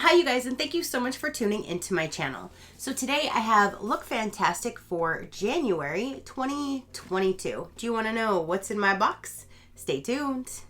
Hi you guys, and thank you so much for tuning into my channel. So today I have Look Fantastic for January 2022. Do you want to know what's in my box? Stay tuned.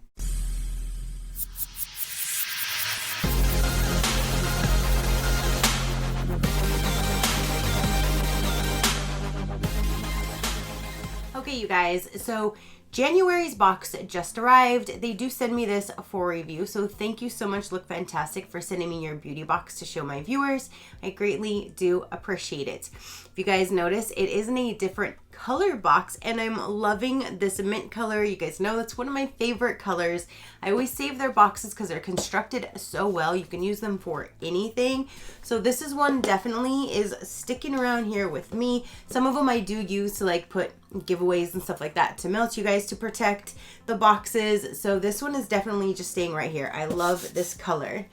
Okay you guys, so January's box just arrived. They do send me this for review, so thank you so much Look Fantastic for sending me your beauty box to show my viewers. I greatly do appreciate it. If you guys notice, it is in a different color box and I'm loving this mint color. You guys know that's one of my favorite colors. I always save their boxes because they're constructed so well. You can use them for anything. So this is one definitely is sticking around here with me. Some of them I do use to like put giveaways and stuff like that to mail to you guys to protect the boxes. So this one is definitely just staying right here. I love this color.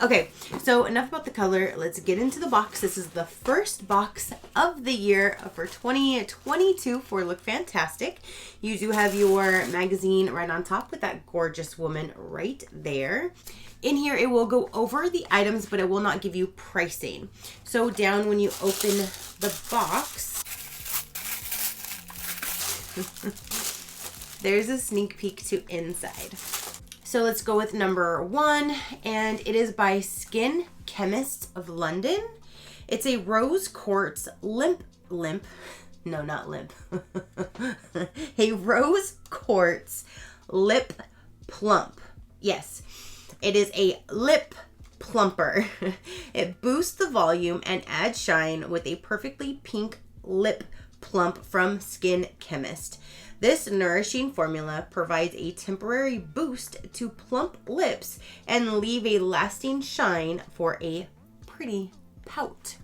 Okay, so enough about the color. Let's get into the box. This is the first box of the year for 2022 for Look Fantastic. You do have your magazine right on top with that gorgeous woman right there. In here, it will go over the items, but it will not give you pricing. So down when you open the box, there's a sneak peek to inside. So let's go with number 1, and it is by Skin Chemists of London. It's a rose quartz a rose quartz lip plump. Yes, it is a lip plumper. It boosts the volume and adds shine with a perfectly pink lip plump from Skin Chemist. This nourishing formula provides a temporary boost to plump lips and leave a lasting shine for a pretty pout.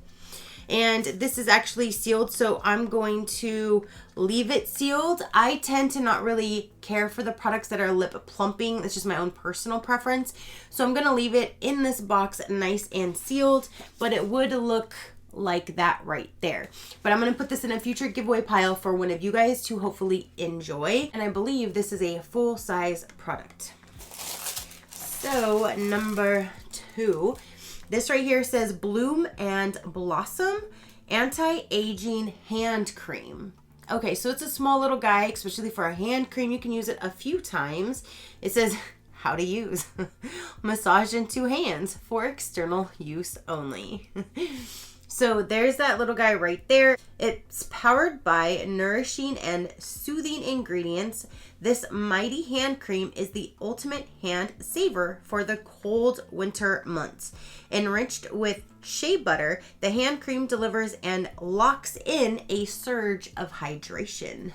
And this is actually sealed, so I'm going to leave it sealed. I tend to not really care for the products that are lip plumping. It's just my own personal preference. So I'm going to leave it in this box nice and sealed, but it would look like that right there. But I'm going to put this in a future giveaway pile for one of you guys to hopefully enjoy. And I believe this is a full size product. So number 2, this right here says Bloom and Blossom Anti-Aging Hand Cream. Okay, so it's a small little guy, especially for a hand cream. You can use it a few times. It says how to use. Massage into hands for external use only. So there's that little guy right there. It's powered by nourishing and soothing ingredients. This mighty hand cream is the ultimate hand saver for the cold winter months. Enriched with shea butter, the hand cream delivers and locks in a surge of hydration.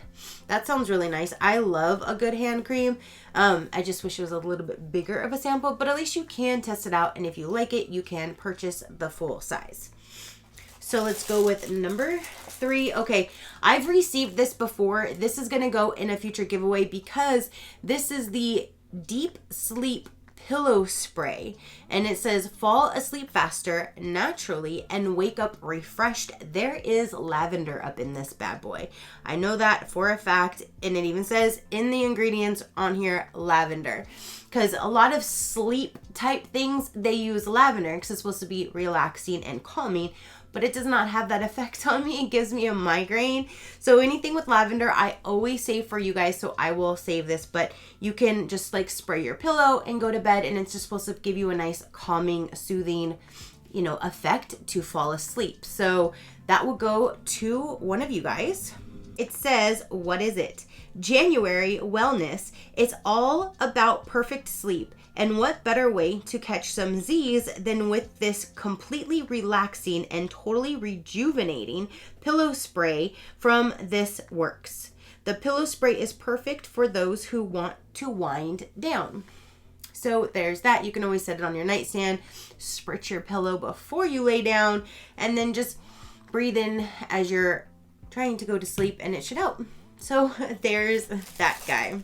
That sounds really nice. I love a good hand cream. I just wish it was a little bit bigger of a sample, but at least you can test it out. And if you like it, you can purchase the full size. So let's go with number 3. Okay, I've received this before. This is going to go in a future giveaway because this is the Deep Sleep Pillow Spray. And it says fall asleep faster, naturally, and wake up refreshed. There is lavender up in this bad boy. I know that for a fact. And it even says in the ingredients on here, lavender. Because a lot of sleep type things, they use lavender because it's supposed to be relaxing and calming. But it does not have that effect on me. It gives me a migraine. So anything with lavender, I always save for you guys. So I will save this, but you can just like spray your pillow and go to bed. And it's just supposed to give you a nice calming, soothing, effect to fall asleep. So that will go to one of you guys. It says, what is it? January wellness. It's all about perfect sleep. And what better way to catch some Z's than with this completely relaxing and totally rejuvenating pillow spray from This Works. The pillow spray is perfect for those who want to wind down. So there's that. You can always set it on your nightstand, spritz your pillow before you lay down, and then just breathe in as you're trying to go to sleep, and it should help. So there's that guy.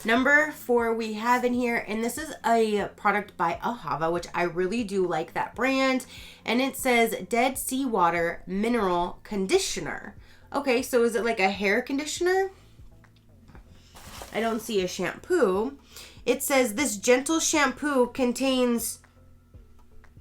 Number 4 we have in here, and this is a product by Ahava, which I really do like that brand. And it says Dead Sea Water Mineral Conditioner. Okay, so is it like a hair conditioner? I don't see a shampoo. It says this gentle shampoo contains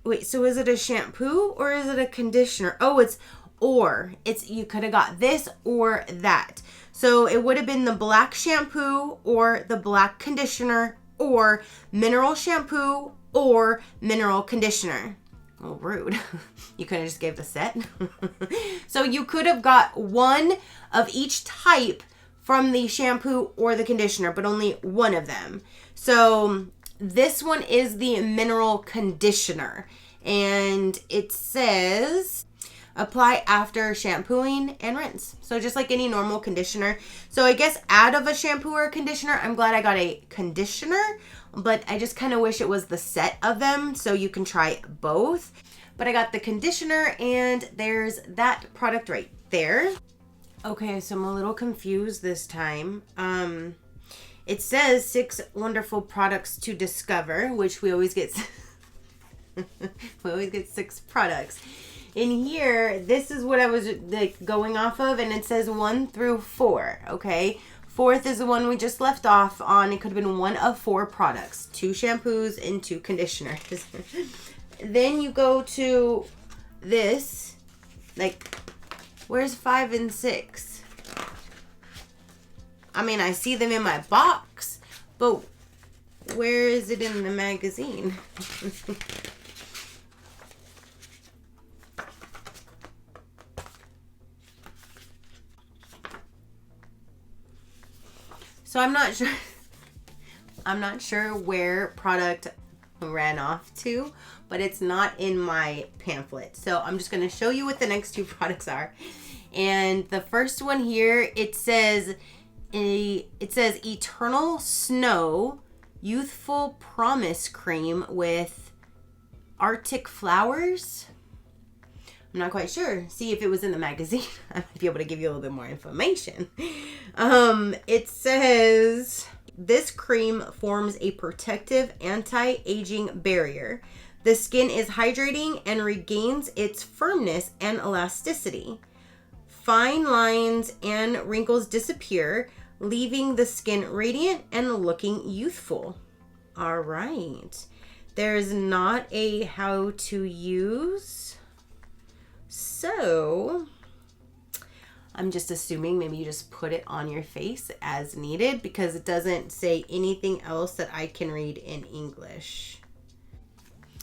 Wait, so is it a shampoo or is it a conditioner? Oh, it's or. It's, you could have got this or that. So it would have been the black shampoo or the black conditioner or mineral shampoo or mineral conditioner. Oh, rude. You could have just gave the set. So you could have got one of each type from the shampoo or the conditioner, but only one of them. So this one is the mineral conditioner, and it says apply after shampooing and rinse. So just like any normal conditioner. So I guess out of a shampoo or a conditioner, I'm glad I got a conditioner, but I just kind of wish it was the set of them so you can try both. But I got the conditioner, and there's that product right there. Okay, so I'm a little confused this time. It says 6 wonderful products to discover, which we always get. We always get 6 products. In here, this is what I was like going off of, and it says 1 through 4. Okay, 4th is the one we just left off on. It could have been 1 of 4 products, 2 shampoos and 2 conditioners. Then you go to this, like, where's 5 and 6? I mean, I see them in my box, but where is it in the magazine? So I'm not sure. I'm not sure where product ran off to, but it's not in my pamphlet. So I'm just going to show you what the next 2 products are. And the first one here, it says Eternal Snow Youthful Promise Cream with Arctic Flowers. I'm not quite sure. See, if it was in the magazine, I might be able to give you a little bit more information. It says this cream forms a protective anti-aging barrier. The skin is hydrating and regains its firmness and elasticity. Fine lines and wrinkles disappear, leaving the skin radiant and looking youthful. All right. There's not a how to use. So I'm just assuming maybe you just put it on your face as needed, because it doesn't say anything else that I can read in English.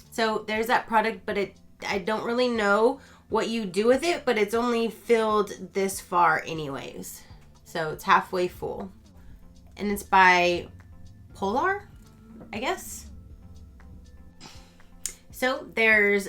So there's that product, but I don't really know what you do with it, but it's only filled this far anyways. So it's halfway full. And it's by Polar, I guess. So there's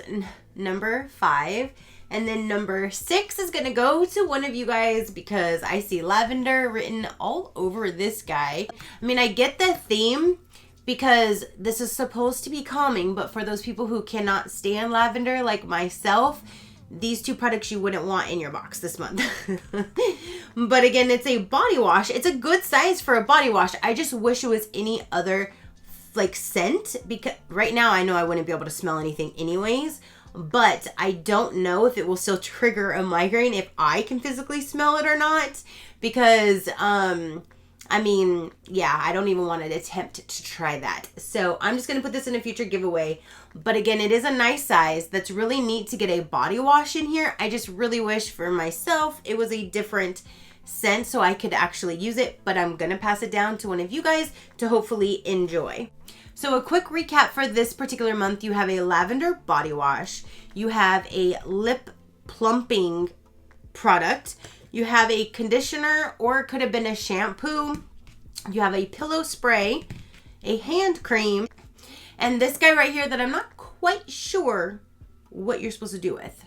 number 5. And then number 6 is going to go to one of you guys, because I see lavender written all over this guy. I mean, I get the theme because this is supposed to be calming, but for those people who cannot stand lavender like myself, these 2 products you wouldn't want in your box this month. But again, it's a body wash. It's a good size for a body wash. I just wish it was any other like scent, because right now I know I wouldn't be able to smell anything anyways. But I don't know if it will still trigger a migraine if I can physically smell it or not. Because, I mean, yeah, I don't even want to attempt to try that. So I'm just going to put this in a future giveaway. But again, it is a nice size. That's really neat to get a body wash in here. I just really wish for myself it was a different scent so I could actually use it. But I'm going to pass it down to one of you guys to hopefully enjoy. So a quick recap for this particular month: you have a lavender body wash, you have a lip plumping product, you have a conditioner, or it could have been a shampoo, you have a pillow spray, a hand cream, and this guy right here that I'm not quite sure what you're supposed to do with.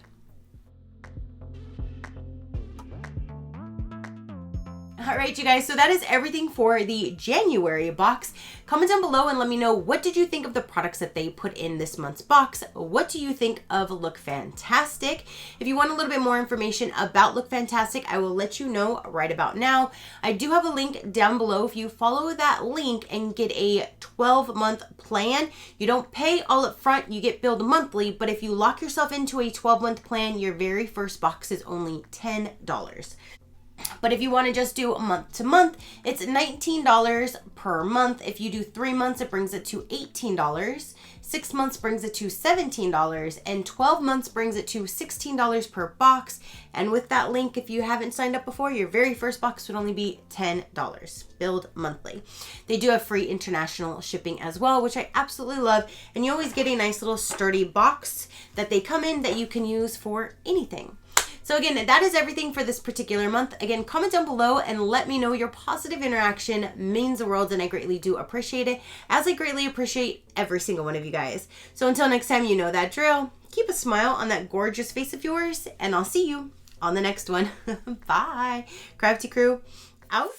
All right, you guys, so that is everything for the January box. Comment down below and let me know, what did you think of the products that they put in this month's box? What do you think of Look Fantastic? If you want a little bit more information about Look Fantastic, I will let you know right about now. I do have a link down below. If you follow that link and get a 12-month plan, you don't pay all up front, you get billed monthly, but if you lock yourself into a 12-month plan, your very first box is only $10. But if you want to just do month to month, it's $19 per month. If you do 3 months, it brings it to $18. 6 months brings it to $17, and 12 months brings it to $16 per box. And with that link, if you haven't signed up before, your very first box would only be $10, billed monthly. They do have free international shipping as well, which I absolutely love. And you always get a nice little sturdy box that they come in that you can use for anything. So again, that is everything for this particular month. Again, comment down below and let me know. Your positive interaction means the world, and I greatly do appreciate it, as I greatly appreciate every single one of you guys. So until next time, you know that drill. Keep a smile on that gorgeous face of yours, and I'll see you on the next one. Bye. Crafty crew, out.